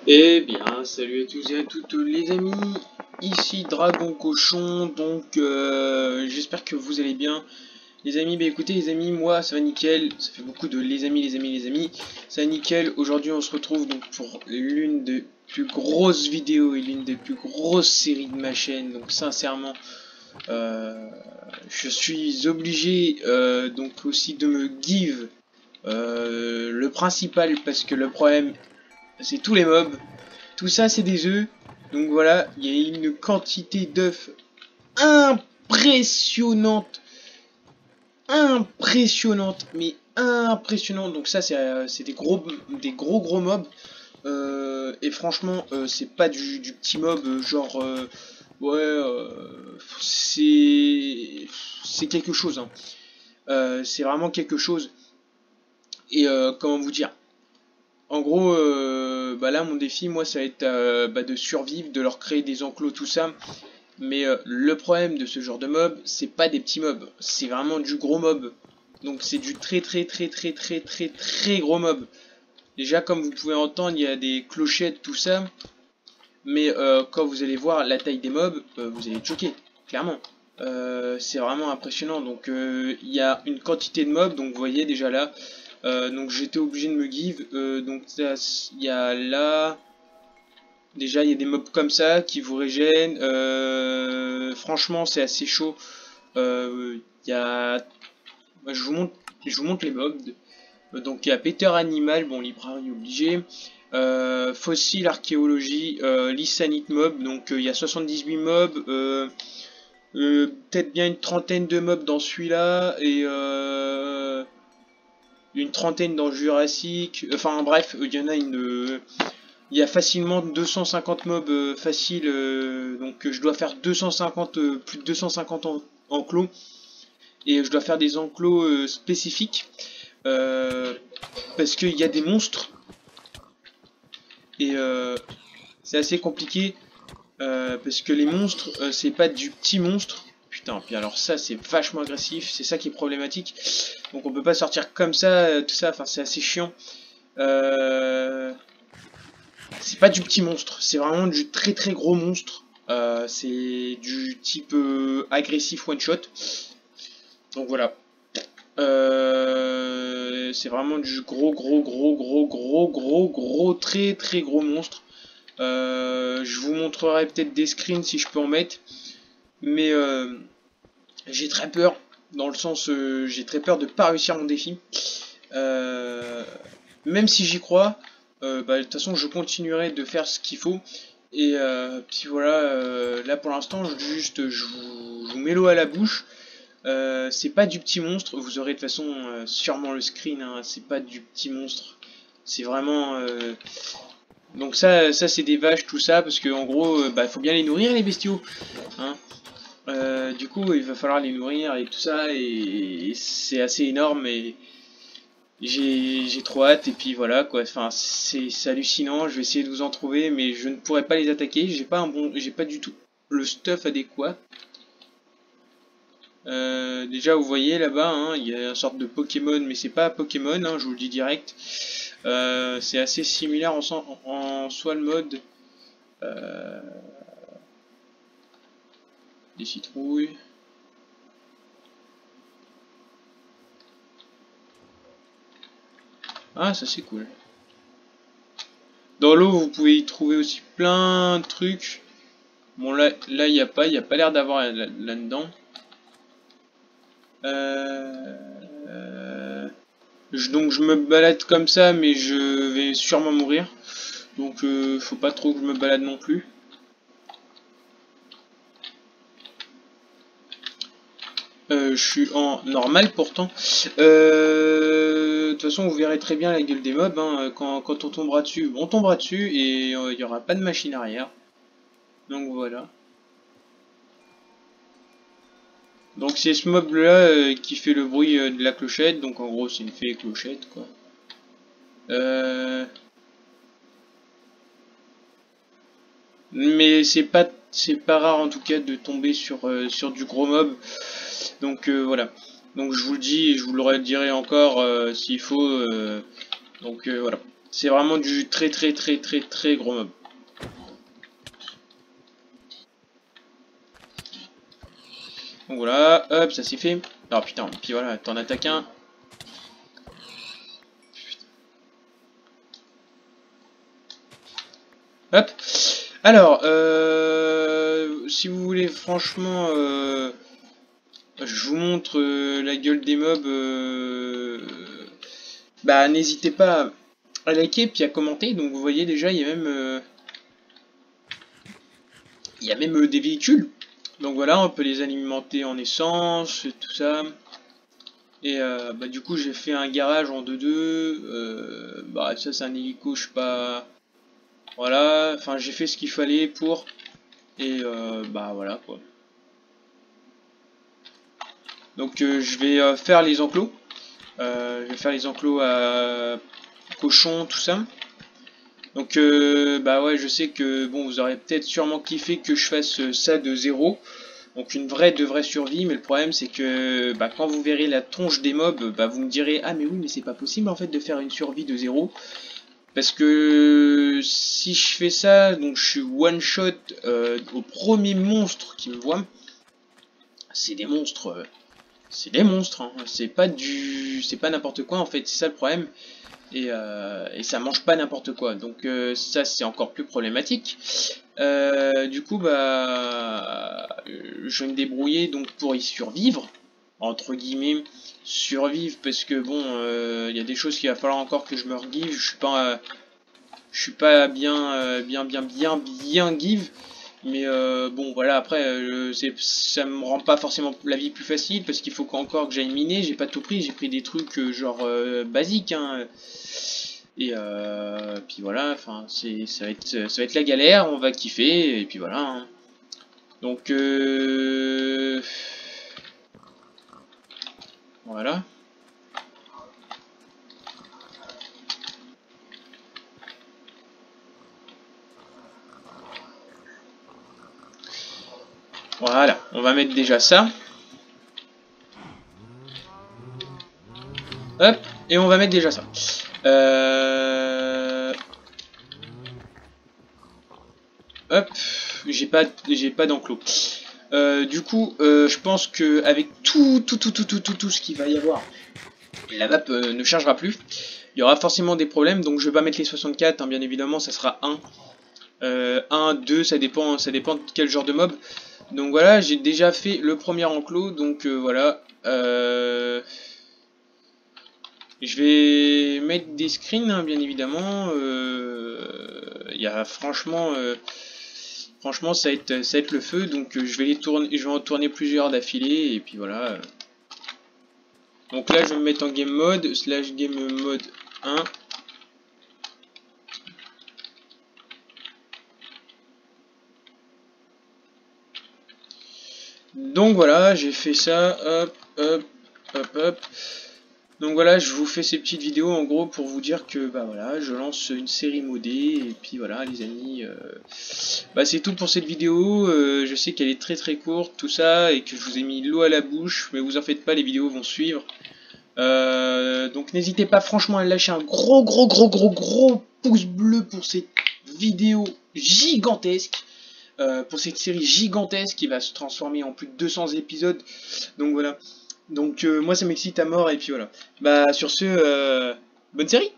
Eh bien, salut à tous et à toutes les amis, ici Dragon Cochon, donc j'espère que vous allez bien. Les amis, bah écoutez les amis, moi ça va nickel, ça fait beaucoup de les amis, ça va nickel. Aujourd'hui on se retrouve donc pour l'une des plus grosses vidéos et l'une des plus grosses séries de ma chaîne, donc sincèrement, je suis obligé donc aussi de me give le principal parce que le problème c'est tous les mobs. Tout ça, c'est des œufs. Donc voilà, il y a une quantité d'œufs impressionnante. Impressionnante. Mais impressionnante. Donc ça, c'est des gros mobs. Et franchement, c'est pas du petit mob. Genre, ouais, c'est quelque chose. Hein. C'est vraiment quelque chose. Et comment vous dire? En gros, bah là, mon défi, moi, ça va être de survivre, de leur créer des enclos, tout ça. Mais le problème de ce genre de mob, c'est pas des petits mobs, c'est vraiment du gros mob. Donc c'est du très gros mob. Déjà, comme vous pouvez entendre, il y a des clochettes, tout ça. Mais quand vous allez voir la taille des mobs, vous allez être choqué, clairement. C'est vraiment impressionnant. Donc il y a une quantité de mobs, donc vous voyez déjà là. Donc j'étais obligé de me give. Donc il y a là. Déjà il y a des mobs comme ça qui vous régènent. Franchement c'est assez chaud. Il y a. Bah, je vous montre les mobs. Donc il y a Peter Animal, bon librairie obligé. Fossile archéologie, Lissanite mob, donc il y a 78 mobs. Peut-être bien une trentaine de mobs dans celui-là et une trentaine dans Jurassic. Enfin bref, il y a facilement 250 mobs faciles, donc je dois faire 250, plus de 250 enclos et je dois faire des enclos spécifiques parce qu'il y a des monstres et c'est assez compliqué parce que les monstres c'est pas du petit monstre. Putain, puis alors ça c'est vachement agressif, c'est ça qui est problématique. Donc on peut pas sortir comme ça, tout ça, enfin c'est assez chiant. C'est pas du petit monstre, c'est vraiment du très gros monstre. C'est du type agressif one shot. Donc voilà. C'est vraiment du gros, très gros monstre. Je vous montrerai peut-être des screens si je peux en mettre. Mais j'ai très peur, dans le sens j'ai très peur de pas réussir mon défi. Euh, Même si j'y crois, de toute façon je continuerai de faire ce qu'il faut. Et puis voilà, là pour l'instant je vous mets l'eau à la bouche. C'est pas du petit monstre, vous aurez de toute façon sûrement le screen, hein, c'est pas du petit monstre. C'est vraiment... Donc ça c'est des vaches, tout ça, parce que en gros, faut bien les nourrir les bestiaux. Hein. Du coup, il va falloir les nourrir et tout ça, et c'est assez énorme, et j'ai trop hâte, et puis voilà quoi, enfin c'est hallucinant, je vais essayer de vous en trouver, mais je ne pourrai pas les attaquer, j'ai pas du tout le stuff adéquat. Déjà vous voyez là-bas, hein, il y a une sorte de Pokémon, mais c'est pas Pokémon, hein, je vous le dis direct. C'est assez similaire en soi le mode. Euh, des citrouilles. Ah ça c'est cool. Dans l'eau vous pouvez y trouver aussi plein de trucs. Bon là il n'y a pas l'air d'avoir là-dedans. Donc je me balade comme ça, mais je vais sûrement mourir. Donc faut pas trop que je me balade non plus. Je suis en normal pourtant. De toute façon, vous verrez très bien la gueule des mobs. Hein, quand on tombera dessus, on tombera dessus et il n'y aura pas de machine arrière. Donc voilà. Donc c'est ce mob là qui fait le bruit de la clochette. Donc en gros, c'est une fée clochette quoi. Mais c'est pas rare en tout cas de tomber sur du gros mob. Donc voilà. Donc je vous le dis et je vous le redirai encore s'il faut. Donc voilà. C'est vraiment du très gros mob. Donc voilà, hop, ça c'est fait. Oh putain, puis voilà, t'en attaques un. Hop. Alors, si vous voulez franchement, je vous montre la gueule des mobs. Bah n'hésitez pas à liker puis à commenter. Donc vous voyez déjà, il y a même des véhicules. Donc voilà, on peut les alimenter en essence, tout ça. Et bah, du coup, j'ai fait un garage en 2-2. Bah, ça, c'est un hélico, je sais pas. Voilà, enfin, j'ai fait ce qu'il fallait pour. Et bah, voilà quoi. Donc, je vais faire les enclos. Je vais faire les enclos à cochons, tout ça. Donc, bah ouais, je sais que bon, vous aurez peut-être sûrement kiffé que je fasse ça de zéro. Donc une vraie de vraie survie, mais le problème c'est que bah, quand vous verrez la tronche des mobs, bah, vous me direz ah mais oui mais c'est pas possible en fait de faire une survie de zéro. Parce que si je fais ça, donc je suis one shot au premier monstre qui me voit. C'est des monstres, hein. C'est pas n'importe quoi en fait, c'est ça le problème. Et ça mange pas n'importe quoi, donc ça c'est encore plus problématique. Du coup, bah, je vais me débrouiller donc pour y survivre, entre guillemets, survivre parce que bon, il y a des choses qu'il va falloir encore que je me regive. Je suis pas bien give, mais bon voilà. Après, ça me rend pas forcément la vie plus facile parce qu'il faut encore que j'aille miner. J'ai pas tout pris, j'ai pris des trucs genre basiques, hein. Et puis voilà, enfin ça va être la galère, on va kiffer et puis voilà, hein. Donc voilà. Voilà, on va mettre déjà ça. Hop, et on va mettre déjà ça. Hop, j'ai pas d'enclos. Du coup, je pense que avec tout ce qu'il va y avoir, la map ne chargera plus. Il y aura forcément des problèmes, donc je vais pas mettre les 64, hein, bien évidemment, ça sera 1. 1, 2, ça dépend de quel genre de mob. Donc voilà, j'ai déjà fait le premier enclos, donc voilà. Je vais mettre des screens, hein, bien évidemment. Il y a franchement, ça va être le feu, donc je vais en tourner plusieurs d'affilée, et puis voilà. Donc là, je vais me mettre en game mode, / game mode 1. Donc voilà, j'ai fait ça, hop, hop, hop, hop. Donc voilà, je vous fais ces petites vidéos en gros pour vous dire que bah voilà, je lance une série modée et puis voilà les amis, bah c'est tout pour cette vidéo. Je sais qu'elle est très courte tout ça et que je vous ai mis l'eau à la bouche, mais vous en faites pas, les vidéos vont suivre. Donc n'hésitez pas franchement à lâcher un gros pouce bleu pour cette vidéo gigantesque. Pour cette série gigantesque qui va se transformer en plus de 200 épisodes. Donc voilà. Donc moi ça m'excite à mort et puis voilà. Bah sur ce, bonne série.